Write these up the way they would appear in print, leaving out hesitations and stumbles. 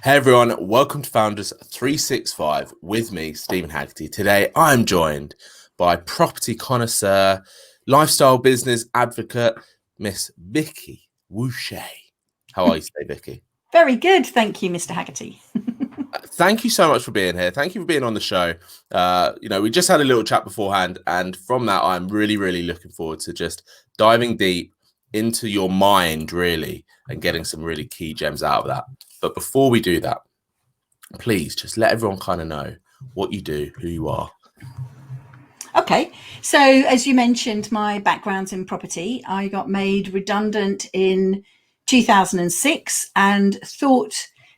Hey everyone, welcome to Founders 365 with me, Stephen Haggerty. Today I'm joined by property connoisseur, lifestyle business advocate, Miss Vicki Wusche. How are you today, Vicki? Very good, thank you, Mr. Haggerty. Thank you so much for being here. Thank you for being on the show. We just had a little chat beforehand, and from that, I'm really looking forward to just diving deep into your mind, really, and getting some really key gems out of that. But before we do that, please just let everyone kind of know what you do, who you are. Okay, so as you mentioned, my background's in property. I got made redundant in 2006 and thought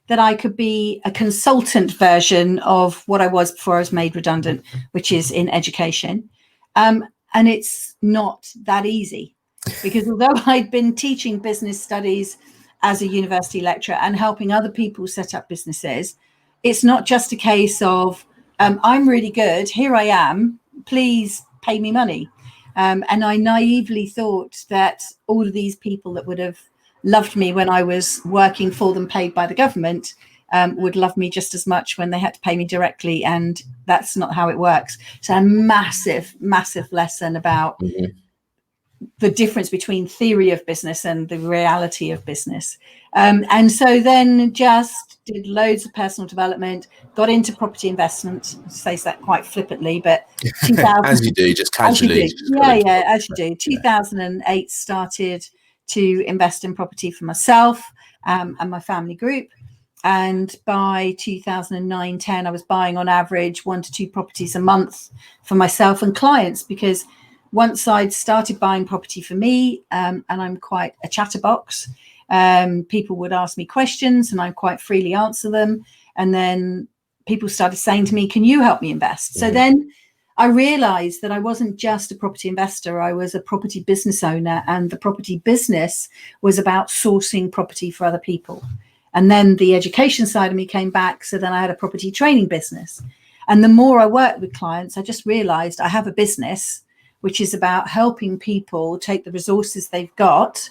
that I could be a consultant version of what I was before I was made redundant, which is in education. And it's not that easy, because although I'd been teaching business studies as a university lecturer and helping other people set up businesses, it's not just a case of, I'm really good, here I am, please pay me money. And I naively thought that all of these people that would have loved me when I was working for them, paid by the government, would love me just as much when they had to pay me directly. And that's not how it works. So a massive lesson about the difference between theory of business and the reality of business. And so then just did loads of personal development, got into property investment, says that quite flippantly, but as you do, just casually. As you do. 2008 started to invest in property for myself and my family group. And by 2009-10, I was buying on average 1 to 2 properties a month for myself and clients, because once I'd started buying property for me, and I'm quite a chatterbox, people would ask me questions and I quite freely answer them. And then people started saying to me, can you help me invest? So then I realized that I wasn't just a property investor, I was a property business owner, and the property business was about sourcing property for other people. And then the education side of me came back. So then I had a property training business. And the more I worked with clients, I just realized I have a business which is about helping people take the resources they've got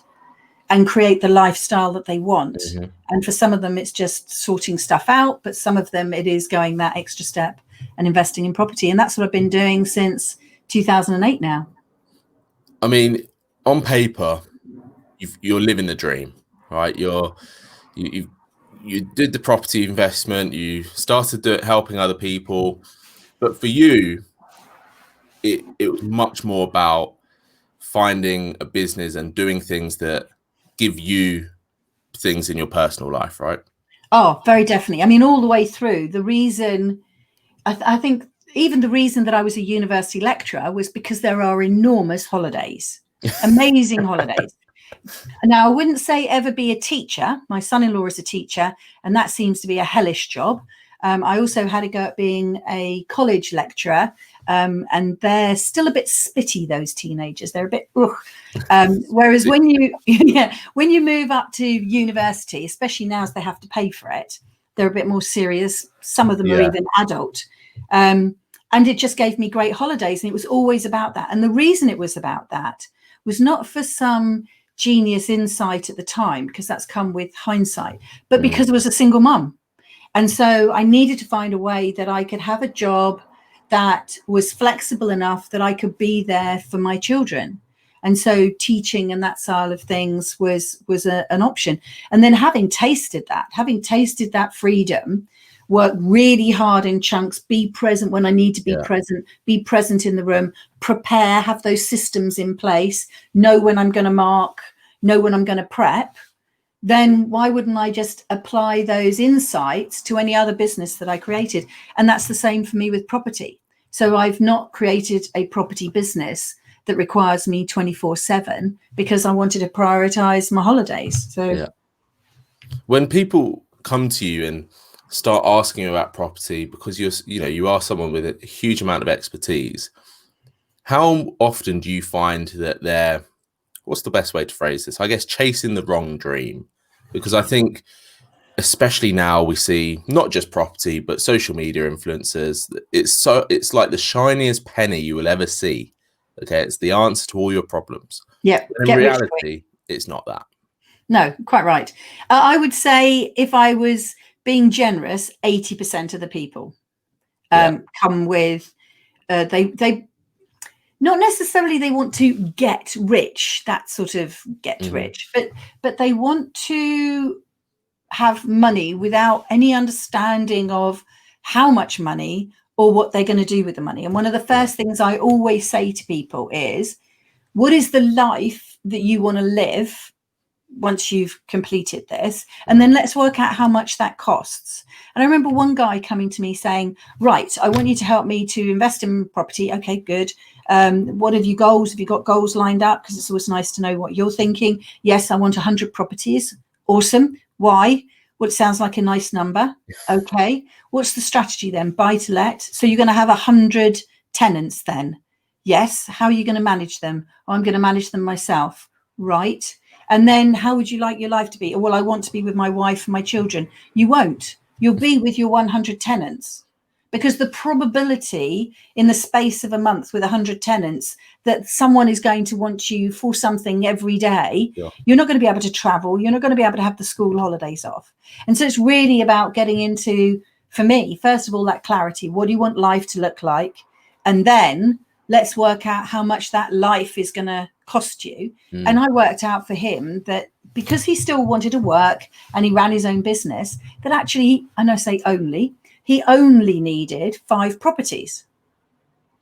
and create the lifestyle that they want. And for some of them, it's just sorting stuff out, but some of them, it is going that extra step and investing in property. And that's what I've been doing since 2008 now. I mean, on paper, you're living the dream, right? You did the property investment, you started helping other people, but for you, it was much more about finding a business and doing things that give you things in your personal life, right? Oh, very definitely. I mean, all the way through. The reason, I think even the reason that I was a university lecturer was because there are enormous holidays, amazing holidays. Now, I wouldn't say ever be a teacher. My son-in-law is a teacher, and that seems to be a hellish job. I also had a go at being a college lecturer, and they're still a bit spitty, those teenagers. They're a bit, whereas when you move up to university, especially now as they have to pay for it, they're a bit more serious. Some of them are even adult. And it just gave me great holidays, and it was always about that. And the reason it was about that was not for some genius insight at the time, because that's come with hindsight, but because I was a single mum. And so I needed to find a way that I could have a job that was flexible enough that I could be there for my children. And so teaching and that style of things was an option. And then having tasted that freedom, work really hard in chunks, be present when I need to be present in the room, prepare, have those systems in place, know when I'm going to mark, know when I'm going to prep, then why wouldn't I just apply those insights to any other business that I created? And that's the same for me with property. So I've not created a property business that requires me 24/7 because I wanted to prioritize my holidays. So when people come to you and start asking about property, because you are someone with a huge amount of expertise, how often do you find that what's the best way to phrase this? I guess chasing the wrong dream? Because I think, especially now, we see not just property, but social media influencers. It's like the shiniest penny you will ever see. Okay, it's the answer to all your problems. Yeah. In reality, it's not that. No, quite right. I would say if I was being generous, 80% of the people come with, they not necessarily they want to get rich, that sort of get rich, but they want to have money without any understanding of how much money or what they're going to do with the money. And one of the first things I always say to people is, what is the life that you want to live once you've completed this? And then let's work out how much that costs. And I remember one guy coming to me saying, right, I want you to help me to invest in property. Okay, good. What have you goals? Have you got goals lined up? Because it's always nice to know what you're thinking. Yes, I want 100 properties. Awesome. Why? Well, it sounds like a nice number. Okay. What's the strategy then? Buy to let. So you're going to have 100 tenants then? Yes. How are you going to manage them? Oh, I'm going to manage them myself. Right. And then how would you like your life to be? Well, I want to be with my wife and my children. You won't. You'll be with your 100 tenants, because the probability in the space of a month with 100 tenants that someone is going to want you for something every day, you're not going to be able to travel. You're not going to be able to have the school holidays off. And so it's really about getting into, for me, first of all, that clarity. What do you want life to look like? And then let's work out how much that life is going to cost you. And I worked out for him that because he still wanted to work and he ran his own business, that actually, and I say only, he only needed 5 properties.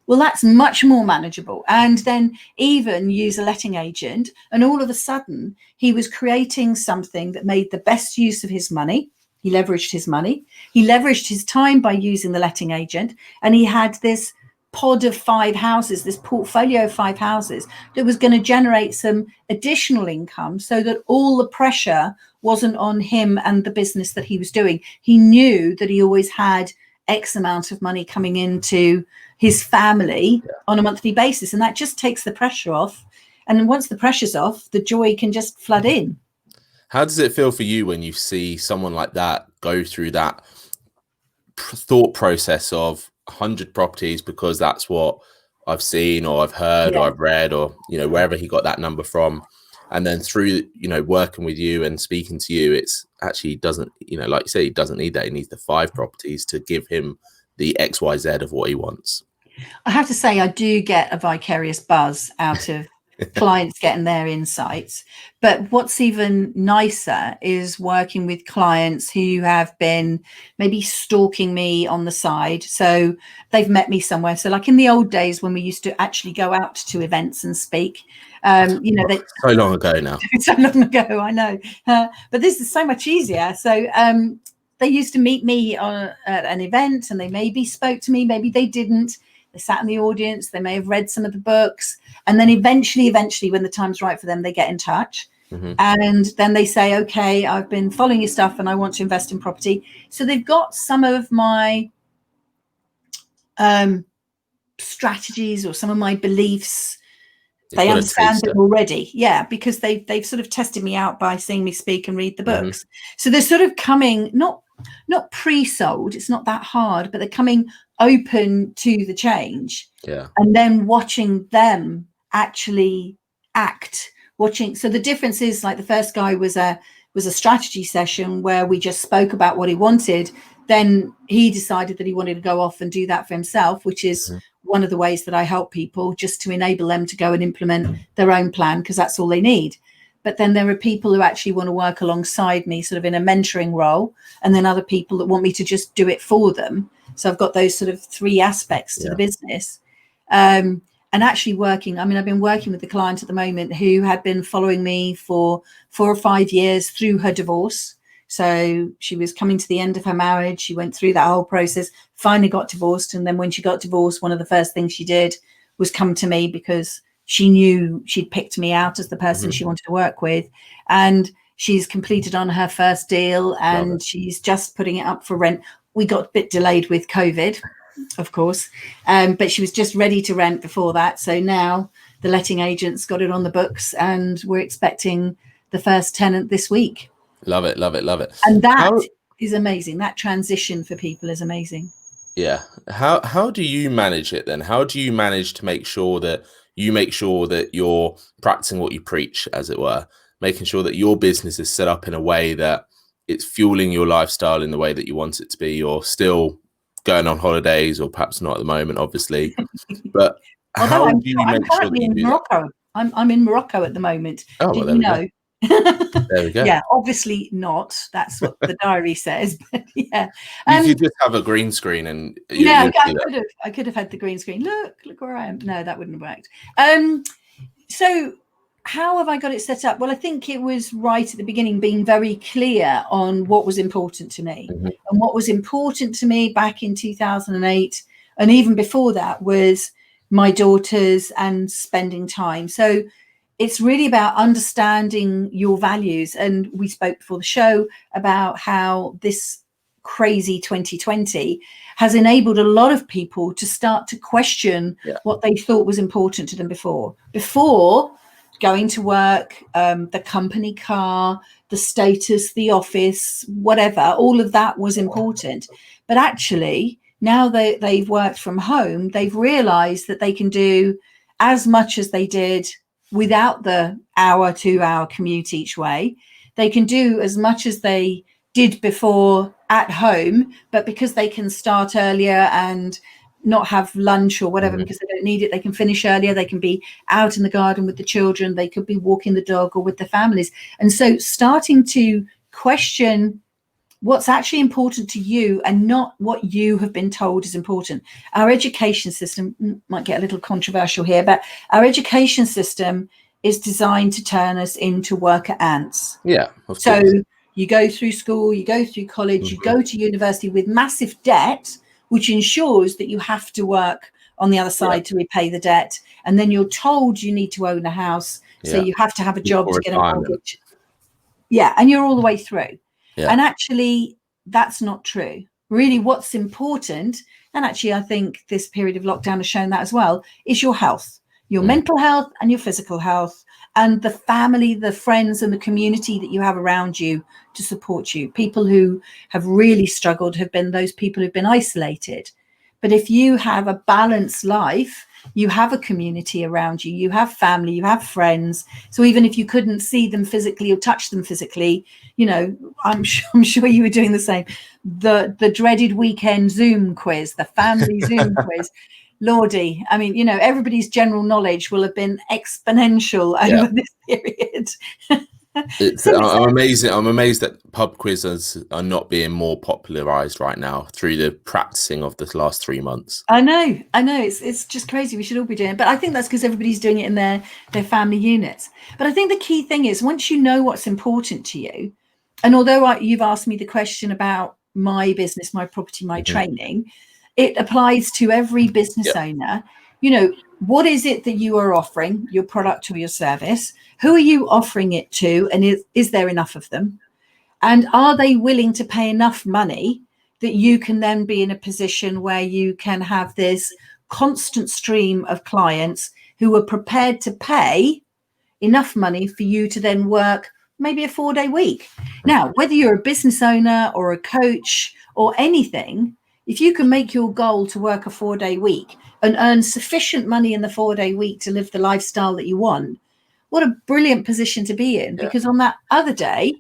Well, that's much more manageable. And then even use a letting agent. And all of a sudden, he was creating something that made the best use of his money. He leveraged his money. He leveraged his time by using the letting agent. And he had this pod of 5 houses, this portfolio of 5 houses that was going to generate some additional income, so that all the pressure wasn't on him and the business that he was doing. He knew that he always had X amount of money coming into his family on a monthly basis. And that just takes the pressure off. And then once the pressure's off, the joy can just flood in. How does it feel for you when you see someone like that go through that thought process of 100 properties, because that's what I've seen or I've heard or I've read, or, you know, wherever he got that number from, and then through, you know, working with you and speaking to you, it's actually doesn't, you know, like you say, he doesn't need that. He needs the 5 properties to give him the XYZ of what he wants. I have to say, I do get a vicarious buzz out of clients getting their insights. But what's even nicer is working with clients who have been maybe stalking me on the side. So they've met me somewhere. So like in the old days when we used to actually go out to events and speak, you know, so long ago now. So long ago, I know. But this is so much easier. So they used to meet me at an event, and they maybe spoke to me, maybe they didn't. They sat in the audience, they may have read some of the books, and then eventually, when the time's right for them, they get in touch. And then they say, okay, I've been following your stuff and I want to invest in property. So they've got some of my strategies or some of my beliefs. They understand them already. Yeah, because they've sort of tested me out by seeing me speak and read the books. So they're sort of coming, not pre-sold, it's not that hard, but they're coming open to the change. And then watching them actually act, so the difference is, like, the first guy was a strategy session where we just spoke about what he wanted. Then he decided that he wanted to go off and do that for himself, which is one of the ways that I help people, just to enable them to go and implement their own plan, because that's all they need. But then there are people who actually want to work alongside me, sort of in a mentoring role, and then other people that want me to just do it for them. So I've got those sort of 3 aspects to the business. And actually working, I mean, I've been working with the client at the moment who had been following me for 4 or 5 years through her divorce. So she was coming to the end of her marriage. She went through that whole process, finally got divorced. And then when she got divorced, one of the first things she did was come to me, because she knew she'd picked me out as the person she wanted to work with. And she's completed on her first deal, and she's just putting it up for rent. We got a bit delayed with COVID, of course, but she was just ready to rent before that. So now the letting agent's got it on the books, and we're expecting the first tenant this week. Love it, love it, love it. And that is amazing. That transition for people is amazing. Yeah. How do you manage it then? How do you manage to make sure that you're practicing what you preach, as it were, making sure that your business is set up in a way that it's fueling your lifestyle in the way that you want it to be. You're still going on holidays, or perhaps not at the moment, obviously. But Although how do you I'm make sure that currently you in do that? Morocco. I'm in Morocco at the moment. Oh, well, Did there you we go. know? There we go. Yeah, obviously not. That's what the diary says. But yeah, You could just have a green screen and yeah, do that. I could have had the green screen. Look where I am. No, that wouldn't have worked. So how have I got it set up? Well, I think it was right at the beginning, being very clear on what was important to me. Mhm. And what was important to me back in 2008, and even before that, was my daughters and spending time. So it's really about understanding your values. And we spoke before the show about how this crazy 2020 has enabled a lot of people to start to question what they thought was important to them before going to work, the company car, the status, the office, whatever. All of that was important. But actually, now they've worked from home, they've realized that they can do as much as they did without the hour, 2 hour commute each way. They can do as much as they did before at home, but because they can start earlier and not have lunch or whatever, because they don't need it, they can finish earlier, they can be out in the garden with the children, they could be walking the dog or with their families. And so starting to question what's actually important to you and not what you have been told is important. Our education system might get a little controversial here, but our education system is designed to turn us into worker ants. Yeah, of so course. you go through school, you go through college, you go to university with massive debt, which ensures that you have to work on the other side to repay the debt. And then you're told you need to own a house. So you have to have a job to get a mortgage. Yeah. And you're all the way through. Yeah. And actually, that's not true. Really, what's important, and actually, I think this period of lockdown has shown that as well, is your health, your mental health and your physical health, and the family, the friends and the community that you have around you to support you. People who have really struggled have been those people who've been isolated. But if you have a balanced life, you have a community around you, you have family, you have friends. So even if you couldn't see them physically or touch them physically, you know, I'm sure you were doing the same. The dreaded weekend Zoom quiz, the family Zoom quiz. Lordy, I mean, you know, everybody's general knowledge will have been exponential over this period. I'm amazed that pub quizzes are not being more popularized right now through the practicing of the last 3 months. I know it's just crazy. We should all be doing it, but I think that's because everybody's doing it in their family units. But I think the key thing is, once you know what's important to you, and although you've asked me the question about my business, my property, my training, it applies to every business owner. You know, what is it that you are offering, your product or your service? Who are you offering it to? And is there enough of them? And are they willing to pay enough money that you can then be in a position where you can have this constant stream of clients who are prepared to pay enough money for you to then work maybe a 4-day week? Now, whether you're a business owner or a coach or anything, if you can make your goal to work a 4-day week and earn sufficient money in the 4-day week to live the lifestyle that you want, what a brilliant position to be in, because on that other day,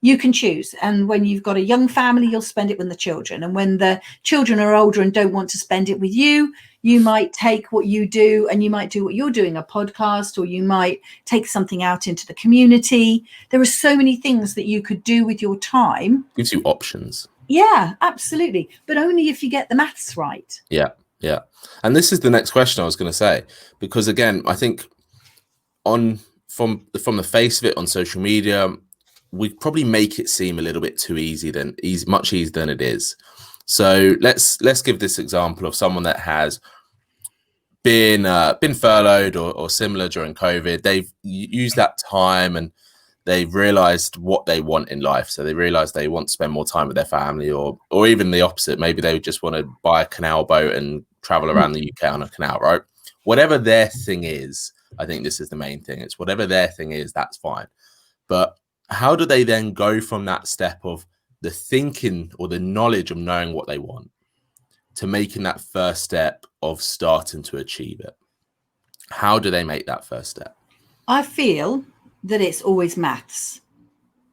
you can choose. And when you've got a young family, you'll spend it with the children. And when the children are older and don't want to spend it with you, you might take what you do and you might do what you're doing, a podcast, or you might take something out into the community. There are so many things that you could do with your time. Gives you options. Yeah, absolutely. But only if you get the maths right. Yeah. Yeah. And this is the next question I was going to say, because again, I think from the face of it on social media, we probably make it seem a little bit too much easier than it is. So let's give this example of someone that has been furloughed or similar during COVID. They've used that time and they've realized what they want in life. So they realize they want to spend more time with their family, or even the opposite. Maybe they just want to buy a canal boat and travel around the UK on a canal, right? Whatever their thing is, I think this is the main thing. It's whatever their thing is, that's fine. But how do they then go from that step of the thinking or the knowledge of knowing what they want to making that first step of starting to achieve it? How do they make that first step? I feel that it's always maths.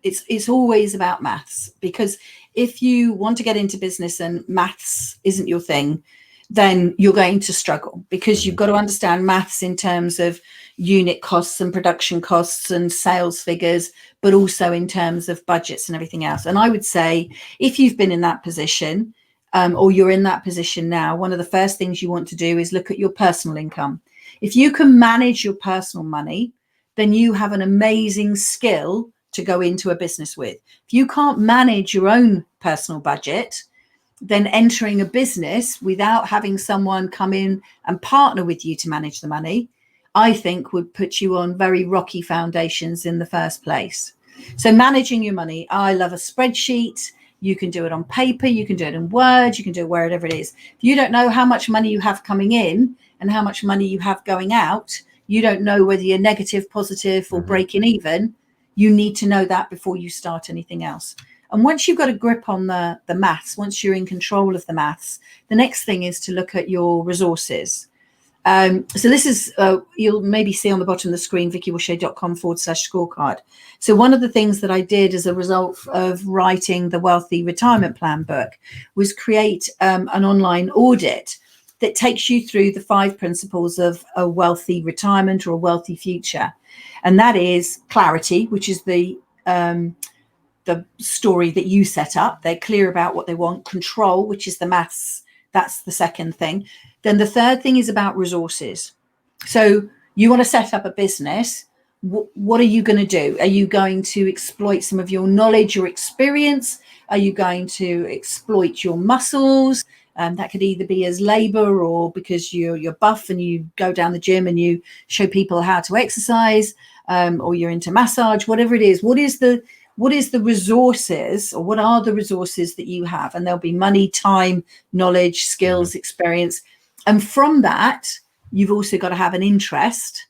it's always about maths, because if you want to get into business and maths isn't your thing, then you're going to struggle, because you've got to understand maths in terms of unit costs and production costs and sales figures, but also in terms of budgets and everything else. And I would say, if you've been in that position, or you're in that position now, one of the first things you want to do is look at your personal income. If you can manage your personal money, then you have an amazing skill to go into a business with. If you can't manage your own personal budget, then entering a business without having someone come in and partner with you to manage the money, I think would put you on very rocky foundations in the first place. So managing your money, I love a spreadsheet. You can do it on paper, you can do it in Word, you can do it wherever it is. If you don't know how much money you have coming in and how much money you have going out, you don't know whether you're negative, positive, or breaking even. You need to know that before you start anything else. And once you've got a grip on the maths, once you're in control of the maths, the next thing is to look at your resources. So this is, you'll maybe see on the bottom of the screen, vickiwusche.com/scorecard. So one of the things that I did as a result of writing the Wealthy Retirement Plan book was create an online audit that takes you through the 5 principles of a wealthy retirement or a wealthy future. And that is clarity, which is the story that you set up. They're clear about what they want. Control, which is the maths. That's the second thing. Then the third thing is about resources. So you want to set up a business. What are you going to do? Are you going to exploit some of your knowledge or experience? Are you going to exploit your muscles? That could either be as labor, or because you're buff and you go down the gym and you show people how to exercise, or you're into massage, whatever it is. What is the resources, or what are the resources that you have? And there'll be money, time, knowledge, skills, experience. And from that, you've also got to have an interest,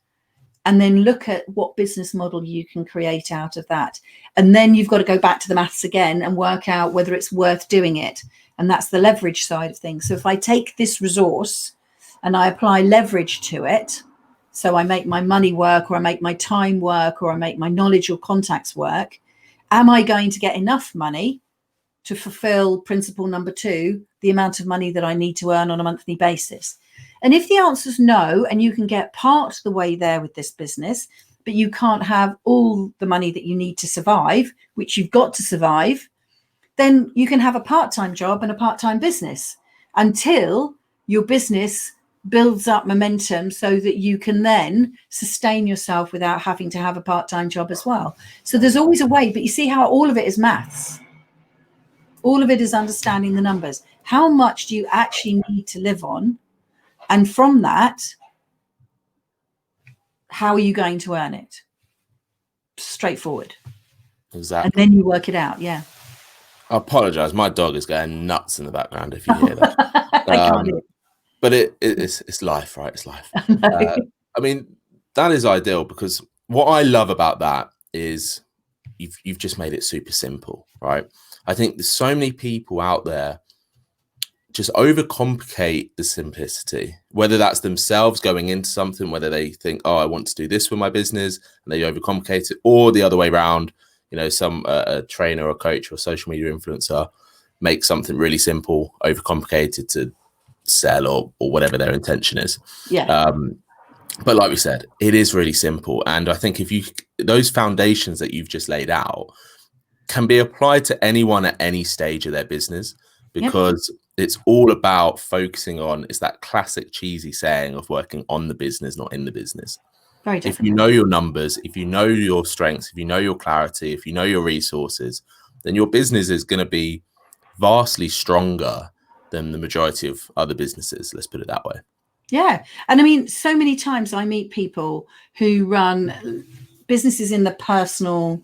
and then look at what business model you can create out of that. And then you've got to go back to the maths again and work out whether it's worth doing it. And that's the leverage side of things. So if I take this resource and I apply leverage to it, so I make my money work, or I make my time work, or I make my knowledge or contacts work, am I going to get enough money to fulfill principle number 2, the amount of money that I need to earn on a monthly basis? And if the answer is no, and you can get part of the way there with this business, but you can't have all the money that you need to survive, which you've got to survive, then you can have a part-time job and a part-time business until your business builds up momentum, so that you can then sustain yourself without having to have a part-time job as well. So there's always a way, but you see how all of it is maths. All of it is understanding the numbers. How much do you actually need to live on? And from that, how are you going to earn it? Straightforward. Exactly. And then you work it out. Yeah. I apologize. My dog is going nuts in the background if you hear that. But it's life, right? It's life. I mean, that is ideal, because what I love about that is you've just made it super simple, right? I think there's so many people out there just overcomplicate the simplicity, whether that's themselves going into something, whether they think, oh, I want to do this with my business, and they overcomplicate it, or the other way around. You know, some a trainer or coach or social media influencer make something really simple, overcomplicated to sell, or whatever their intention is. Yeah. But like we said, it is really simple. And I think those foundations that you've just laid out can be applied to anyone at any stage of their business, because it's all about focusing on, it's that classic cheesy saying of working on the business, not in the business. Very If you know your numbers, if you know your strengths, if you know your clarity, if you know your resources, then your business is going to be vastly stronger than the majority of other businesses. Let's put it that way. Yeah. And I mean, so many times I meet people who run businesses in the personal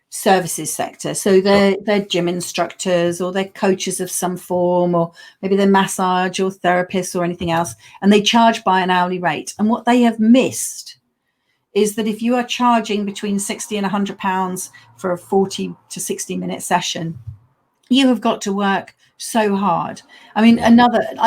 services sector. So they're gym instructors, or they're coaches of some form, or maybe they're massage or therapists or anything else. And they charge by an hourly rate. And what they have missed is that if you are charging between 60 and £100 for a 40 to 60 minute session, you have got to work so hard. I mean, I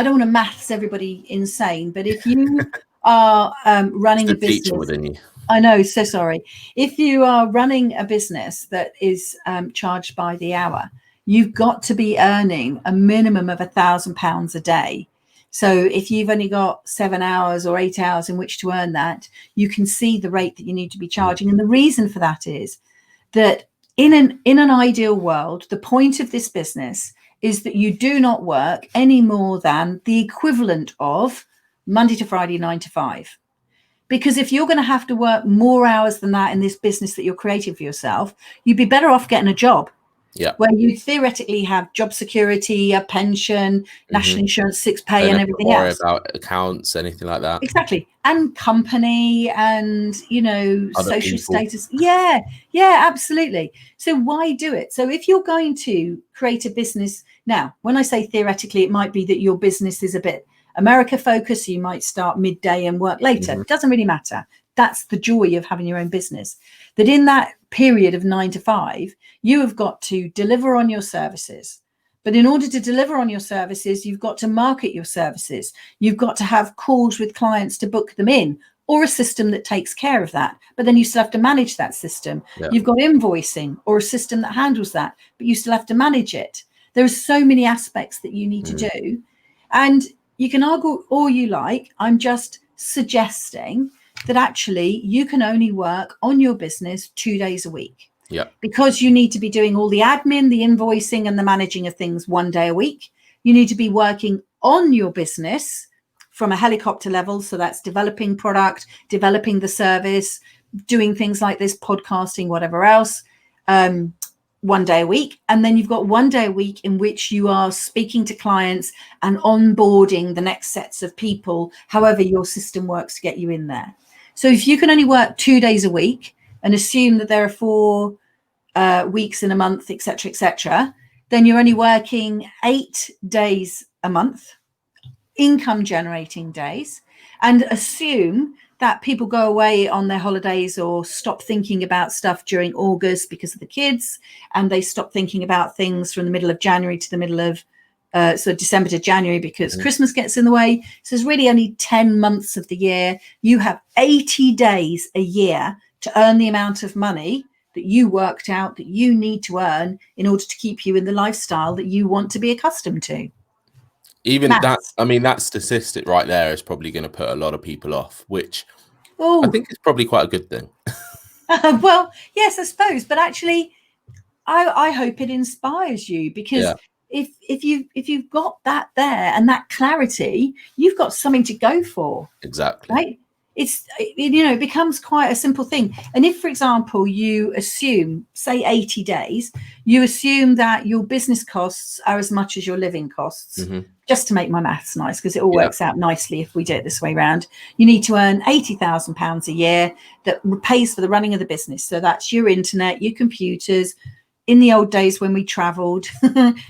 don't want to maths everybody insane, but if you are running a business, within you. I know, so sorry. If you are running a business that is charged by the hour, you've got to be earning a minimum of £1,000 a day. So if you've only got 7 hours or 8 hours in which to earn that, you can see the rate that you need to be charging. And the reason for that is that in an ideal world, the point of this business is that you do not work any more than the equivalent of Monday to Friday, 9 to 5. Because if you're going to have to work more hours than that in this business that you're creating for yourself, you'd be better off getting a job. Yeah. Where you theoretically have job security, a pension, national insurance, sick pay, and everything else. About accounts, anything like that. Exactly. And company and, Other social people. status. Yeah, absolutely. So why do it? So if you're going to create a business now, when I say theoretically, it might be that your business is a bit America focused. So you might start midday and work later. It doesn't really matter. That's the joy of having your own business. That in that period of 9 to 5, you have got to deliver on your services. But in order to deliver on your services, you've got to market your services. You've got to have calls with clients to book them in, or a system that takes care of that. But then you still have to manage that system. Yeah. You've got invoicing or a system that handles that, but you still have to manage it. There are so many aspects that you need to do. And you can argue all you like. I'm just suggesting that actually you can only work on your business 2 days a week. Yeah. Because you need to be doing all the admin, the invoicing, and the managing of things 1 day a week. You need to be working on your business from a helicopter level. So that's developing product, developing the service, doing things like this, podcasting, whatever else, 1 day a week. And then you've got 1 day a week in which you are speaking to clients and onboarding the next sets of people, however your system works to get you in there. So if you can only work 2 days a week and assume that there are 4 weeks in a month, etc., then you're only working 8 days a month, income generating days, and assume that people go away on their holidays or stop thinking about stuff during August because of the kids, and they stop thinking about things from the middle of January to the middle of December to January because Christmas gets in the way. So there's really only 10 months of the year. You have 80 days a year to earn the amount of money that you worked out that you need to earn in order to keep you in the lifestyle that you want to be accustomed to. Even that statistic right there is probably going to put a lot of people off, which I think is probably quite a good thing. Well, yes, I suppose. But actually, I hope it inspires you, because if you've got that there and that clarity, you've got something to go for. Exactly. Right? It becomes quite a simple thing. And if, for example, you assume, say 80 days, you assume that your business costs are as much as your living costs, just to make my maths nice, because it all works out nicely if we do it this way around. You need to earn £80,000 a year that pays for the running of the business. So that's your internet, your computers. In the old days when we traveled,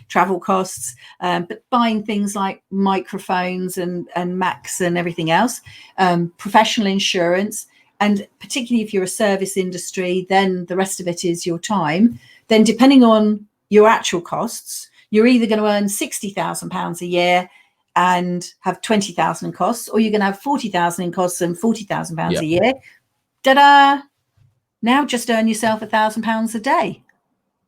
travel costs, but buying things like microphones and Macs and everything else, professional insurance, and particularly if you're a service industry, then the rest of it is your time. Then depending on your actual costs, you're either going to earn £60,000 a year and have 20,000 in costs, or you're going to have 40,000 in costs and 40,000 pounds a year. Ta-da! Now just earn yourself £1,000 a day.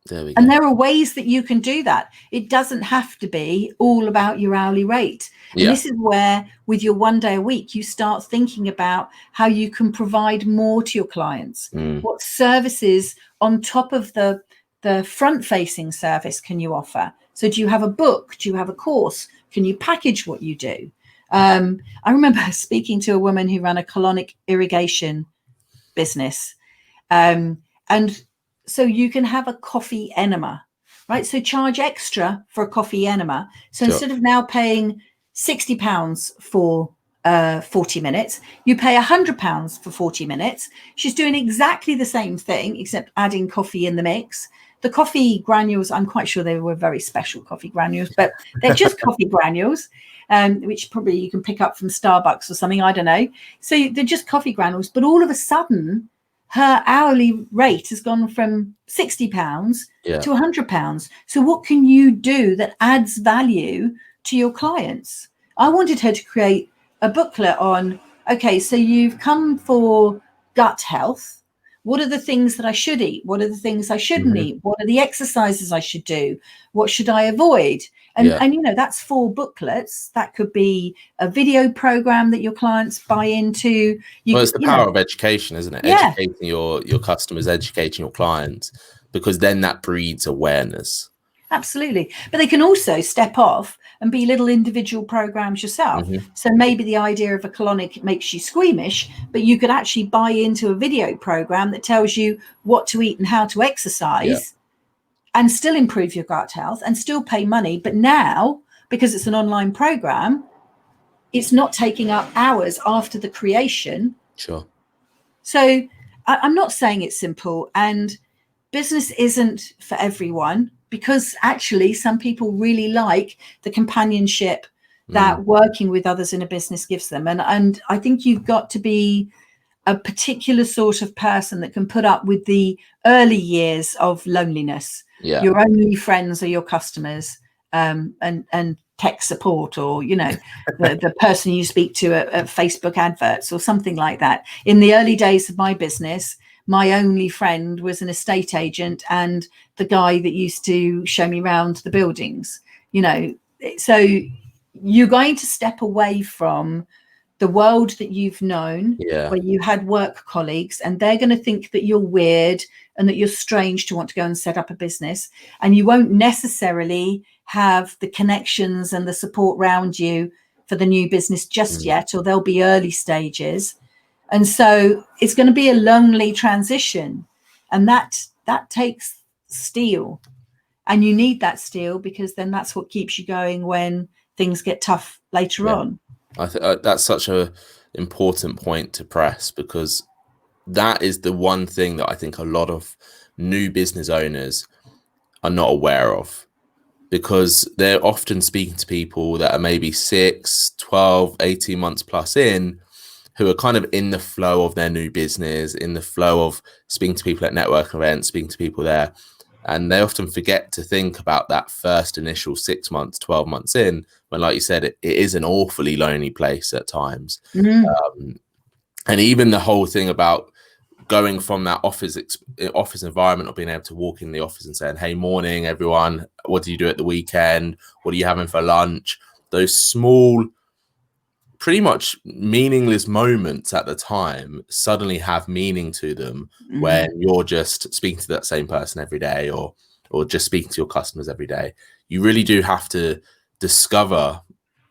There we go. And there are ways that you can do that. It doesn't have to be all about your hourly rate. And this is where, with your 1 day a week, you start thinking about how you can provide more to your clients. What services on top of the front-facing service can you offer? So do you have a book? Do you have a course? Can you package what you do? I remember speaking to a woman who ran a colonic irrigation business. And so you can have a coffee enema, right? So charge extra for a coffee enema. So instead of now paying £60 for 40 minutes, you pay £100 for 40 minutes. She's doing exactly the same thing, except adding coffee in the mix. The coffee granules, I'm quite sure they were very special coffee granules, but they're just coffee granules, which probably you can pick up from Starbucks or something, I don't know. So they're just coffee granules, but all of a sudden, her hourly rate has gone from £60 to £100. So what can you do that adds value to your clients? I wanted her to create a booklet on, okay, so you've come for gut health. What are the things that I should eat? What are the things I shouldn't eat? What are the exercises I should do? What should I avoid? And, and you know, that's 4 booklets. That could be a video program that your clients buy into. Well, it's the power of education, isn't it? Yeah. Educating your customers, educating your clients, because then that breeds awareness. Absolutely. But they can also step off and be little individual programs yourself. So maybe the idea of a colonic makes you squeamish, but you could actually buy into a video program that tells you what to eat and how to exercise and still improve your gut health and still pay money. But now, because it's an online program, it's not taking up hours after the creation. Sure. So I'm not saying it's simple, and business isn't for everyone, because actually some people really like the companionship that working with others in a business gives them. And I think you've got to be a particular sort of person that can put up with the early years of loneliness. Your only friends are your customers, and tech support, or, you know, the person you speak to at Facebook adverts or something like that. In the early days of my business, my only friend was an estate agent and the guy that used to show me around the buildings, you know. So you're going to step away from the world that you've known, where you had work colleagues, and they're going to think that you're weird and that you're strange to want to go and set up a business. And you won't necessarily have the connections and the support around you for the new business just yet, or there'll be early stages. And so it's going to be a lonely transition, and that takes steel, and you need that steel, because then that's what keeps you going when things get tough later on. I think that's such a important point to press, because that is the one thing that I think a lot of new business owners are not aware of, because they're often speaking to people that are maybe 6, 12, 18 months plus in, who are kind of in the flow of their new business, in the flow of speaking to people at networking events, speaking to people there. And they often forget to think about that first initial 6 months, 12 months in, when, like you said, it is an awfully lonely place at times. And even the whole thing about going from that office environment, or being able to walk in the office and saying, hey, morning, everyone, what do you do at the weekend? What are you having for lunch? Those small, pretty much meaningless moments at the time suddenly have meaning to them when you're just speaking to that same person every day, or just speaking to your customers every day. You really do have to discover,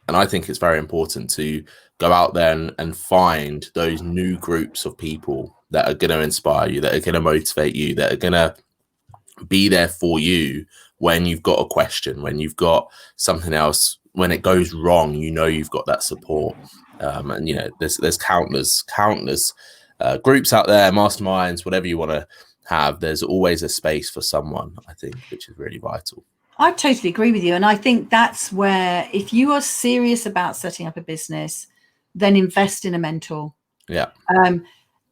and I think it's very important to go out there and find those new groups of people that are going to inspire you, that are going to motivate you, that are going to be there for you when you've got a question, when you've got something else, when it goes wrong, you know, you've got that support. And, you know, there's countless groups out there, masterminds, whatever you want to have. There's always a space for someone, I think, which is really vital. I totally agree with you. And I think that's where, if you are serious about setting up a business, then invest in a mentor.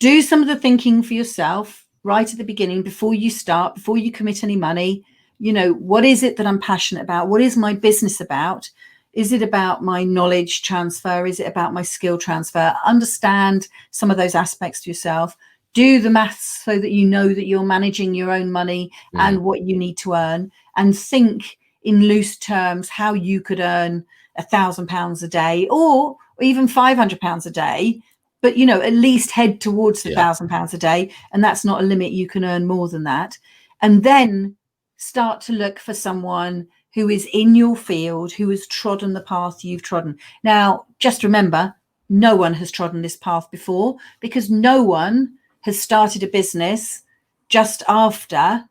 Do some of the thinking for yourself right at the beginning, before you start, before you commit any money. You know, what is it that I'm passionate about? What is my business about? Is it about my knowledge transfer? Is it about my skill transfer? Understand some of those aspects to yourself. Do the maths so that you know that you're managing your own money and what you need to earn, and think in loose terms how you could earn £1,000 a day, or even £500 a day. But, you know, at least head towards the £1,000 a day. And that's not a limit. You can earn more than that. And then start to look for someone who is in your field, who has trodden the path you've trodden. Now, just remember, no one has trodden this path before, because no one has started a business just after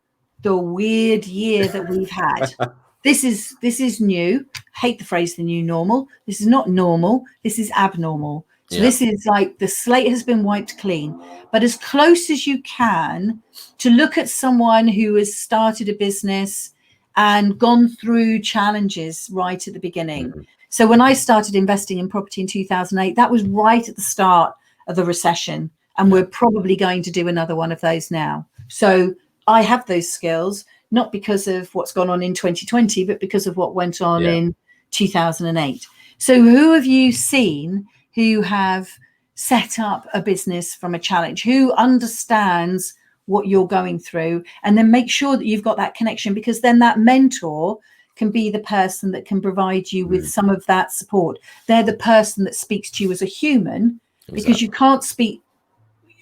the weird year that we've had. This is new. I hate the phrase the new normal. This is not normal. This is abnormal. So this is like the slate has been wiped clean. But as close as you can to look at someone who has started a business and gone through challenges right at the beginning. So when I started investing in property in 2008, that was right at the start of the recession. And we're probably going to do another one of those now. So I have those skills, not because of what's gone on in 2020, but because of what went on in 2008. So who have you seen who have set up a business from a challenge, who understands what you're going through, and then make sure that you've got that connection, because then that mentor can be the person that can provide you with some of that support. They're the person that speaks to you as a human, because you can't speak,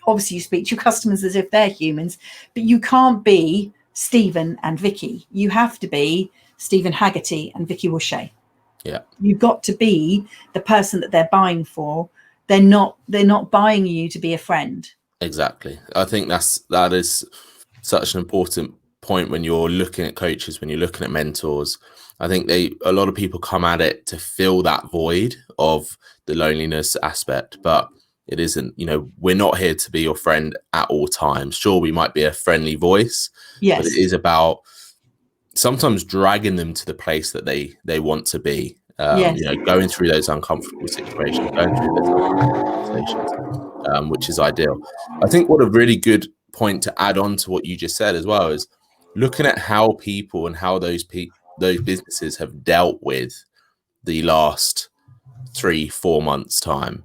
obviously you speak to your customers as if they're humans, but you can't be Stephen and Vicki. You have to be Stephen Haggerty and Vicki Wusche. Yeah. You've got to be the person that they're buying for. They're not buying you to be a friend. Exactly. I think that is such an important point when you're looking at coaches, when you're looking at mentors. I think a lot of people come at it to fill that void of the loneliness aspect, but it isn't. You know, we're not here to be your friend at all times. Sure, we might be a friendly voice, Yes, but it is about sometimes dragging them to the place that they want to be. yes. You know, going through those uncomfortable situations, going through those uncomfortable conversations, which is ideal. I think what a really good point to add on to what you just said as well is looking at how people and how those businesses have dealt with the last 3-4 months time.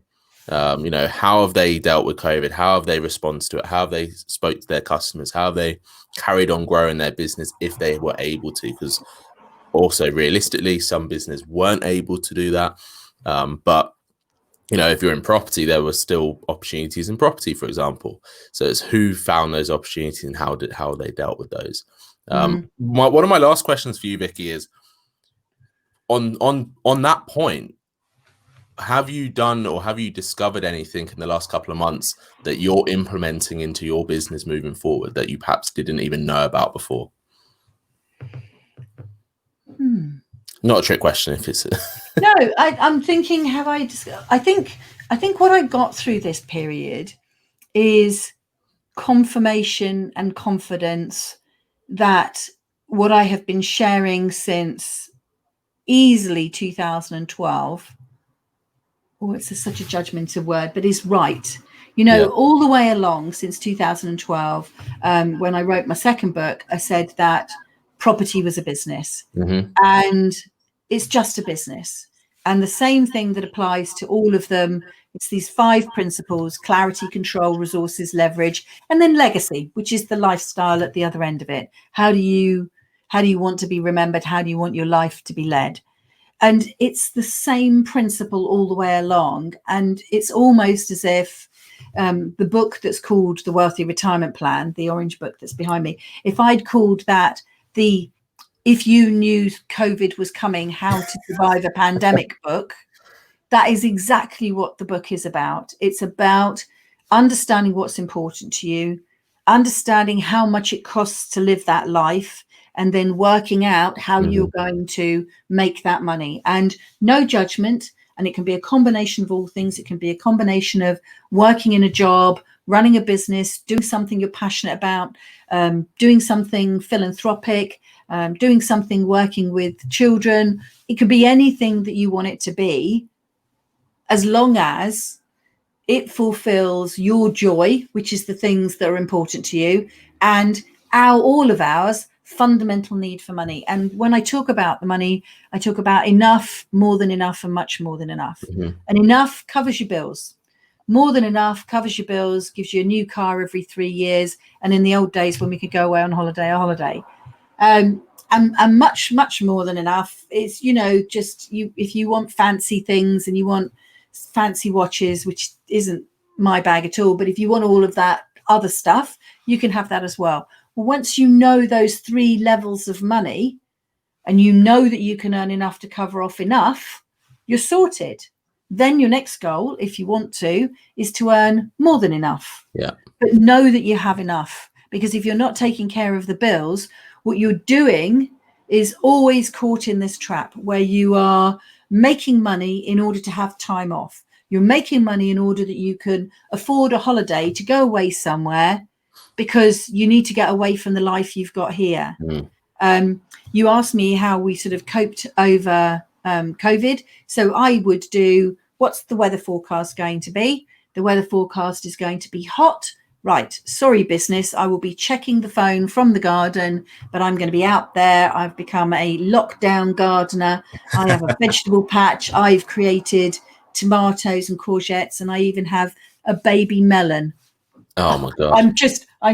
You know, how have they dealt with COVID? How have they responded to it? How have they spoke to their customers? How have they carried on growing their business if they were able to? Because also realistically, some business weren't able to do that. But you know, if you're in property, there were still opportunities in property, for example. So it's who found those opportunities and how they dealt with those. One of my last questions for you, Vicki, is on that point. Have you done or have you discovered anything in the last couple of months that you're implementing into your business moving forward that you perhaps didn't even know about before? Not a trick question if it's No, I'm thinking, I think what I got through this period is confirmation and confidence that what I have been sharing since easily 2012, it's such a judgmental word, but is right. You know, all the way along since 2012, when I wrote my second book, I said that property was a business, and it's just a business. And the same thing that applies to all of them. It's these 5 principles: clarity, control, resources, leverage, and then legacy, which is the lifestyle at the other end of it. How do you want to be remembered? How do you want your life to be led? And it's the same principle all the way along. And it's almost as if the book that's called The Wealthy Retirement Plan, the orange book that's behind me, if I'd called that if you knew COVID was coming, how to survive a pandemic book, that is exactly what the book is about. It's about understanding what's important to you, understanding how much it costs to live that life, and then working out how you're going to make that money. And no judgment. And it can be a combination of all things. It can be a combination of working in a job, running a business, doing something you're passionate about, doing something philanthropic, doing something working with children. It could be anything that you want it to be, as long as it fulfills your joy, which is the things that are important to you, and all of ours fundamental need for money. And when I talk about the money, I talk about enough, more than enough, and much more than enough. And enough covers your bills. More than enough covers your bills, gives you a new car every 3 years. And in the old days when we could go away on holiday, a holiday. And much, much more than enough is, you know, just if you want fancy things and you want fancy watches, which isn't my bag at all, but if you want all of that other stuff, you can have that as well. Well, once you know those 3 levels of money, and you know that you can earn enough to cover off enough, you're sorted. Then your next goal, if you want to, is to earn more than enough. But know that you have enough, because if you're not taking care of the bills, what you're doing is always caught in this trap where you are making money in order to have time off. You're making money in order that you can afford a holiday to go away somewhere, because you need to get away from the life you've got here. You asked me how we sort of coped over COVID. So I would do, what's the weather forecast going to be? The weather forecast is going to be hot. Right. Sorry, business. I will be checking the phone from the garden, but I'm going to be out there. I've become a lockdown gardener. I have a vegetable patch. I've created tomatoes and courgettes, and I even have a baby melon. Oh my God. I'm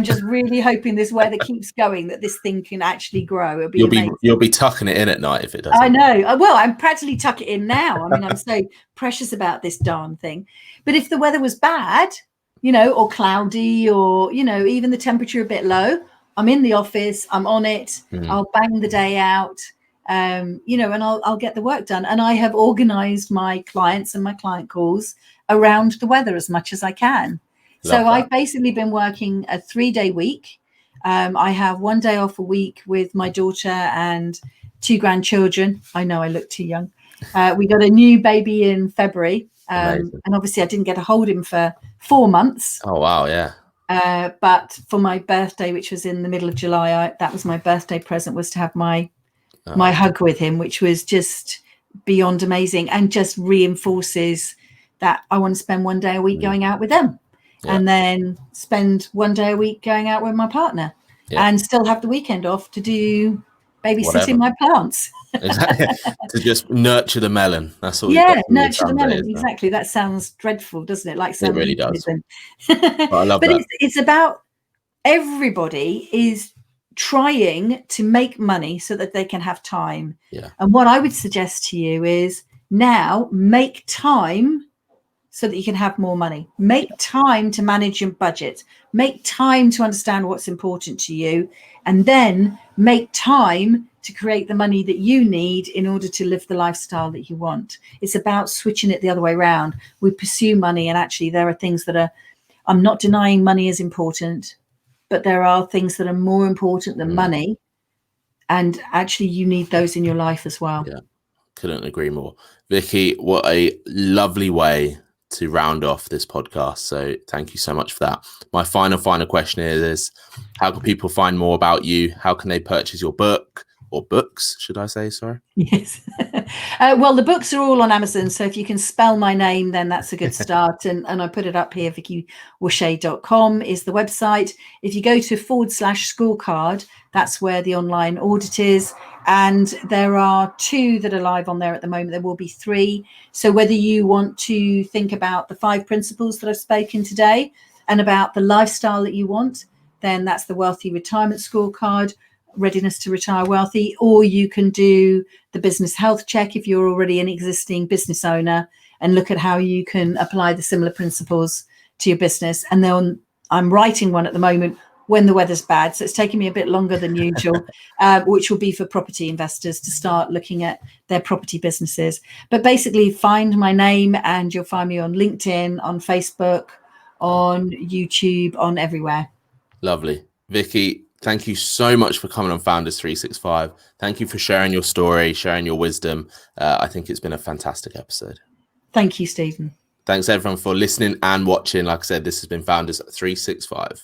just really hoping this weather keeps going, that this thing can actually grow. It'll be amazing. You'll be tucking it in at night if it doesn't. I know. Well, I'm practically tuck it in now. I mean, I'm so precious about this darn thing. But if the weather was bad, or cloudy, or, even the temperature a bit low, I'm in the office, I'm on it, I'll bang the day out, and I'll get the work done. And I have organized my clients and my client calls around the weather as much as I can. So I've basically been working a 3-day week. I have 1 day off a week with my daughter and 2 grandchildren. I know I look too young. We got a new baby in February. And obviously I didn't get to hold him for 4 months. Oh, wow. Yeah. But for my birthday, which was in the middle of July, that was my birthday present, was to have my hug with him, which was just beyond amazing, and just reinforces that I want to spend 1 day a week going out with them. Yeah. And then spend 1 day a week going out with my partner, and still have the weekend off to do babysitting my plants. Exactly. To just nurture the melon. That's all. Yeah, nurture the melon. Exactly. That sounds dreadful, doesn't it? Like it really does. But I love that. It's about everybody is trying to make money so that they can have time. Yeah. And what I would suggest to you is now make time so that you can have more money. Make time to manage your budget. Make time to understand what's important to you, and then make time to create the money that you need in order to live the lifestyle that you want. It's about switching it the other way around. We pursue money, and actually there are things that I'm not denying money is important, but there are things that are more important than money. And actually you need those in your life as well. Yeah, couldn't agree more. Vicki, what a lovely way to round off this podcast. So thank you so much for that. My final question is how can people find more about you? How can they purchase your book, or books, should I say? Sorry. Yes. Well, the books are all on Amazon. So if you can spell my name, then that's a good start. And I put it up here. VickiWusche.com is the website. If you go to /scorecard, that's where the online audit is. And there are 2 that are live on there at the moment. There will be 3. So whether you want to think about the 5 principles that I've spoken today and about the lifestyle that you want, then that's the Wealthy Retirement Scorecard, Readiness to Retire Wealthy. Or you can do the business health check if you're already an existing business owner, and look at how you can apply the similar principles to your business. And then I'm writing one at the moment when the weather's bad, so it's taking me a bit longer than usual, which will be for property investors to start looking at their property businesses. But basically find my name and you'll find me on LinkedIn, on Facebook, on YouTube, on everywhere. Lovely. Vicki, thank you so much for coming on Founders 365. Thank you for sharing your story, sharing your wisdom. I think it's been a fantastic episode. Thank you, Stephen. Thanks everyone for listening and watching. Like I said, this has been Founders 365.